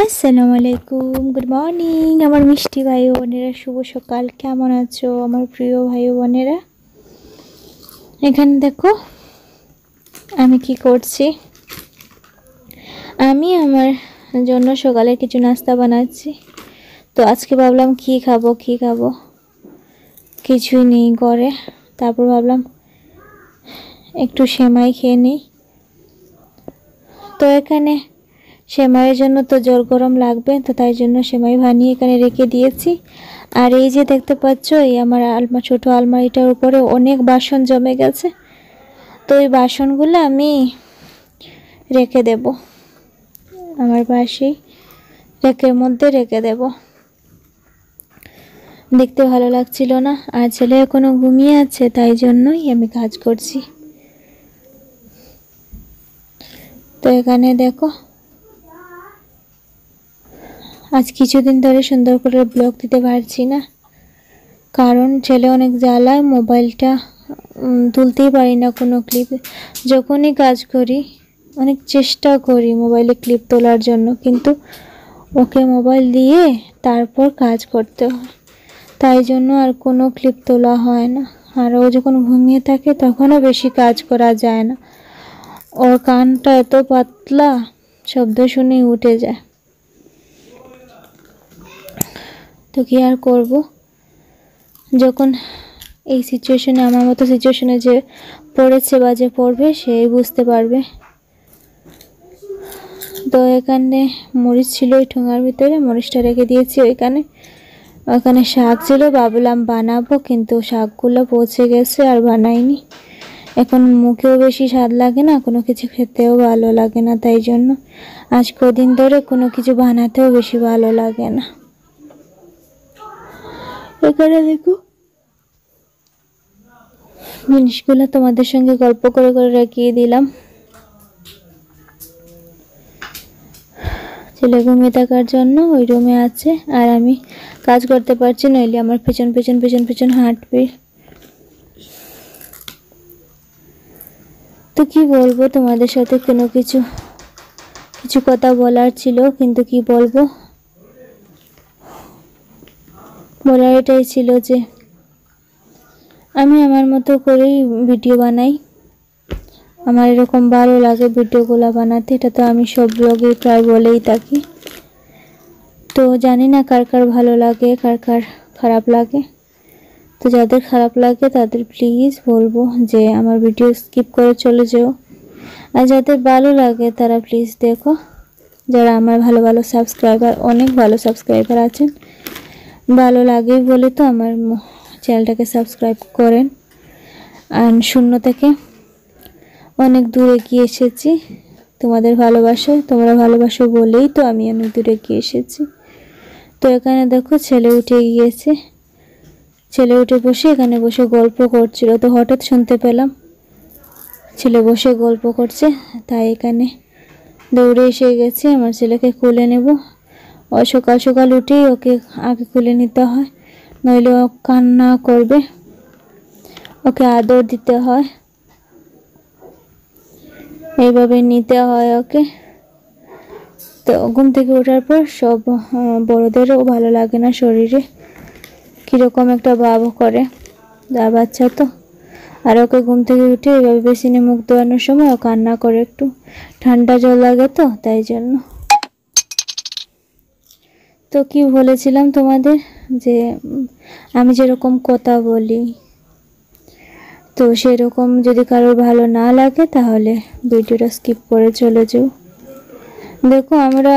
আসসালামু আলাইকুম, good morning আমার মিষ্টি ভাই বোনেরা, শুভ সকাল। কেমন আছো আমার প্রিয় ভাই বোনেরা? এখানে দেখো আমি কি করছি। আমি আমার জন্য সকালে কিছু নাস্তা বানাচ্ছি। তো আজকে ভাবলাম কি খাবো কিছুই নেই করে। তারপর ভাবলাম একটু সেমাই খেয়ে নিই। তো এখানে সেমাইয়ের জন্য তো জল গরম লাগবে, তো তাই জন্য সেমাই বানিয়ে এখানে রেখে দিয়েছি। আর এই যে দেখতে পাচ্ছ, এই আমার ছোট আলমারিটার উপরে অনেক বাসন জমে গেছে। তো ওই বাসনগুলো আমি রেখে দেব, আমার পাশেই রেকের মধ্যে রেখে দেব। দেখতে ভালো লাগছিল না, আর ছেলে এখনো ঘুমিয়ে আছে, তাই জন্যই আমি কাজ করছি। তো এখানে দেখো আজ কিছুদিন ধরে সুন্দর করে ব্লগ দিতে পারছি না, কারণ ছেলে অনেক জ্বালায়, মোবাইলটা তুলতেই পারি না কোনো ক্লিপ। যখনই কাজ করি অনেক চেষ্টা করি মোবাইলে ক্লিপ তোলার জন্য, কিন্তু ওকে মোবাইল দিয়ে তারপর কাজ করতে হয়, তাই জন্য আর কোনো ক্লিপ তোলা হয় না। আর ও যখন ঘুমিয়ে থাকে তখনও বেশি কাজ করা যায় না, ওর কানটা এত পাতলা, শব্দ শুনেই উঠে যায়। তো কি আর করব, যখন এই সিচুয়েশনে, আমার মতো সিচুয়েশনে যে পড়েছে বা যে পড়বে সেই বুঝতে পারবে। তো এখানে মরিচ ছিল ওই ঠোঙার ভিতরে, মরিচটা রেখে দিয়েছি ওখানে শাক ছিল, ভাবলাম বানাবো, কিন্তু শাকগুলো পচে গেছে আর বানাইনি। এখন মুখেও বেশি স্বাদ লাগে না, কোনো কিছু খেতেও ভালো লাগে না, তাই জন্য আজ কদিন ধরে কোনো কিছু বানাতেও বেশি ভালো লাগে না। এখানে দেখো জিনিসগুলো তোমাদের সঙ্গে গল্প করে করে রাখিয়ে দিলাম। ছেলে ঘুমিয়ে থাকার জন্য ওই রুমে আছে, আর আমি কাজ করতে পারছি, নইলে আমার পেছন পেছন পেছন পেছন হাঁটবে। তো কি বলবো তোমাদের সাথে, কোনো কিছু কথা বলার ছিল, কিন্তু কি বলবো, বলার এটাই ছিল যে আমি আমার মতো করেই ভিডিও বানাই। আমার এরকম ভালো লাগে ভিডিওগুলো বানাতে, এটা তো আমি সব ব্লগে প্রায় বলেই থাকি। তো জানি না কার কার ভালো লাগে, কার কার খারাপ লাগে। তো যাদের খারাপ লাগে তাদের প্লিজ বলবো যে আমার ভিডিও স্কিপ করে চলে যেও, আর যাদের ভালো লাগে তারা প্লিজ দেখো। যারা আমার ভালো সাবস্ক্রাইবার, অনেক ভালো সাবস্ক্রাইবার আছেন, ভালো লাগেই বলে তো আমার চ্যানেলটাকে সাবস্ক্রাইব করেন। আর শূন্য থেকে অনেক দূরে গিয়ে এসেছি তোমাদের ভালোবাসায়, তোমরা ভালোবাসো বলেই তো আমি অনেক দূরে গিয়ে এসেছি। তো এখানে দেখো ছেলে উঠে গিয়েছে, ছেলে উঠে বসে এখানে বসে গল্প করছিল। তো হঠাৎ শুনতে পেলাম ছেলে বসে গল্প করছে, তাই এখানে দৌড়ে এসে গেছি আমার ছেলেকে কোলে নেব। ও সকাল সকাল উঠেই ওকে আগে কোলে নিতে হয়, নইলে ও কান্না করবে, ওকে আদর দিতে হয়, এইভাবে নিতে হয় ওকে। তো ঘুম থেকে ওঠার পর সব বড়দেরও ভালো লাগে না, শরীরে কীরকম একটা ভাব করে, যা বাচ্চা তো। আর ওকে ঘুম থেকে উঠে এইভাবে বেসিনে মুখ ধোয়ানোর সময় ও কান্না করে, একটু ঠান্ডা জল লাগে তো তাই জন্য। তো কি বলেছিলাম তোমাদের, যে আমি যেরকম কথা বলি, তো সেরকম যদি কারোর ভালো না লাগে তাহলে ভিডিওটা স্কিপ করে চলে যাও। দেখো আমরা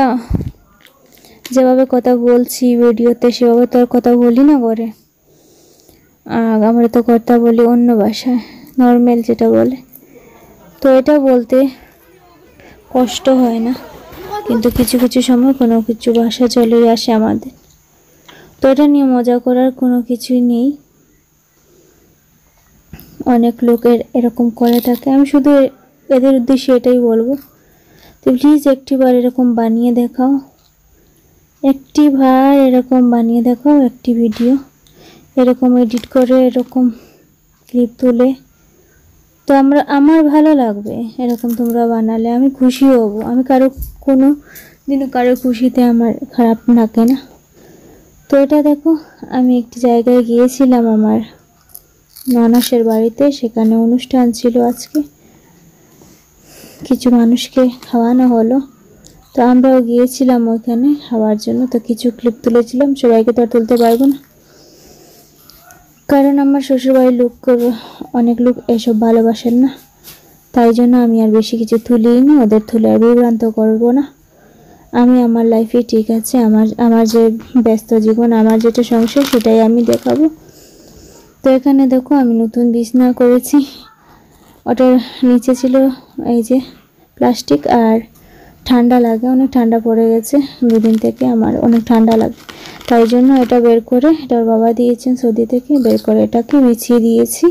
যেভাবে কথা বলছি ভিডিওতে সেভাবে তো আর কথা বলি না ঘরে, আমরা তো কথা বলি অন্য ভাষায়, নর্মাল যেটা বলে। তো এটা বলতে কষ্ট হয় না, কিন্তু কিছু কিছু সময় কোনো কিছু ভাষা চলেই আসে আমাদের। তো এটা নিয়ে মজা করার কোনো কিছুই নেই, অনেক লোকের এরকম করে থাকে। আমি শুধু এদের উদ্দেশ্যে এটাই বলবো, তো প্লিজ একটিবার এরকম বানিয়ে দেখাও, একটি ভিডিও এরকম এডিট করে, এরকম ক্লিপ তুলে, তো আমার ভালো লাগবে এরকম তোমরা বানালে, আমি খুশি হব। আমি কারো কোনো কিন্তু কারো খুশিতে আমার খারাপ লাগে না। তো এটা দেখো, আমি একটি জায়গায় গিয়েছিলাম আমার ননাসের বাড়িতে, সেখানে অনুষ্ঠান ছিল আজকে, কিছু মানুষকে খাওয়ানো হলো, তো আমরাও গিয়েছিলাম ওইখানে খাওয়ার জন্য। তো কিছু ক্লিপ তুলেছিলাম, সবাইকে তো আর তুলতে পারবো না, কারণ আমার শ্বশুরবাড়ির লোক অনেক লোক এসব ভালোবাসেন না, তাই জন্য আমি আর বেশি কিছু তুলিই না, ওদের তুলে আর বিভ্রান্ত করবো না। আমি আমার লাইফে ঠিক আছে, আমার যে ব্যস্ত জীবন, আমার যেটা সংসার, সেটাই আমি দেখাবো। তো এখানে দেখো আমি নতুন বিছানা করেছি, ওটার নিচে ছিল এই যে প্লাস্টিক, আর ঠান্ডা লাগে, অনেক ঠান্ডা পড়ে গেছে দুদিন থেকে, আমার অনেক ঠান্ডা লাগে, তাই জন্য এটা বের করে, এটা ওর বাবা দিয়েছেন সৌদি থেকে, বের করে এটাকে বিছিয়ে দিয়েছি।